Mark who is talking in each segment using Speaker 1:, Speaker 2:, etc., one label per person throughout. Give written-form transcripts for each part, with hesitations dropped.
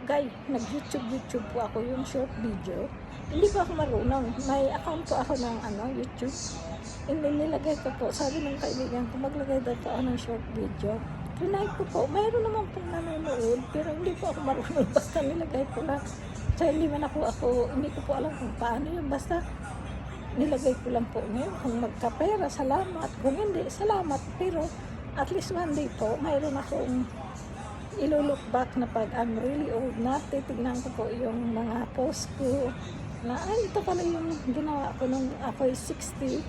Speaker 1: Guys, nag-YouTube po ako yung short video. Hindi po ako marunong. May account po ako ng YouTube. And then nilagay ko po, sabi ng kaibigan ko, maglagay daw po ako ng short video. Trinay ko po, mayroon naman pong nanonood, pero hindi po ako marunong. Basta nilagay ko lang. So hindi man hindi ko po alam kung paano yun. Basta nilagay ko lang po ngayon. Kung magkapera, salamat. Kung hindi, salamat. Pero at least one day po, mayroon akong ilo-look back na pag I'm really old na, titignan ko po yung mga post ko na, ay, ito pala yung ginawa ko nung ako 60.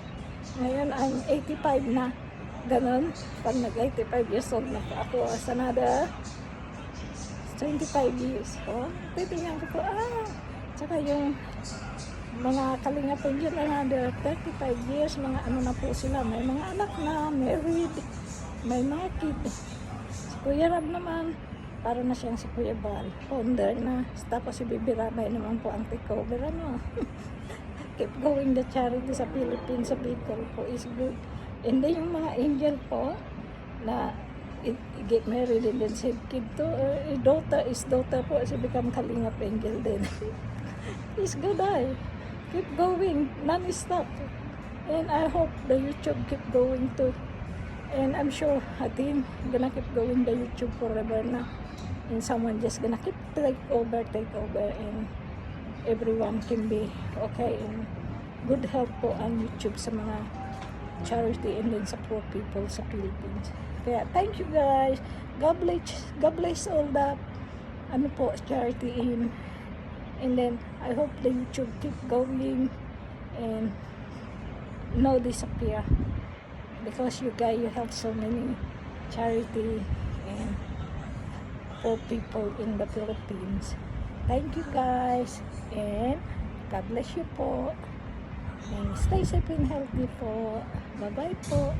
Speaker 1: Ngayon, I'm 85 na. Ganon. Pag nag-85 years old na po ako, as another 25 years. Oh, titignan ko po, tsaka yung mga kalinga po yun, another 35 years, mga ano na po sila, may mga anak na, married, may mga kids. Si Kuya Rab naman, para na siyang si Kuya Bal, founder na. Tapos si Bibi Rabay naman po ang takeover, keep going the charity sa Philippines, sa Bicol po is good. And then yung mga angel po, na get married and then save kid to, daughter po, she become Kalingap angel din. It's good, keep going, non-stop. And I hope the YouTube keep going too. And I'm sure Hatim gonna keep going the YouTube forever na. And someone just gonna keep take over, and everyone can be okay. And good help po ang YouTube sa mga charity and then sa poor people sa Philippines. Kaya thank you guys. God bless all the charity in. And then I hope the YouTube keep going and no disappear. Because you guys, you help so many charity and poor people in the Philippines. Thank you guys, and God bless you po. And stay safe and healthy po. Bye-bye po.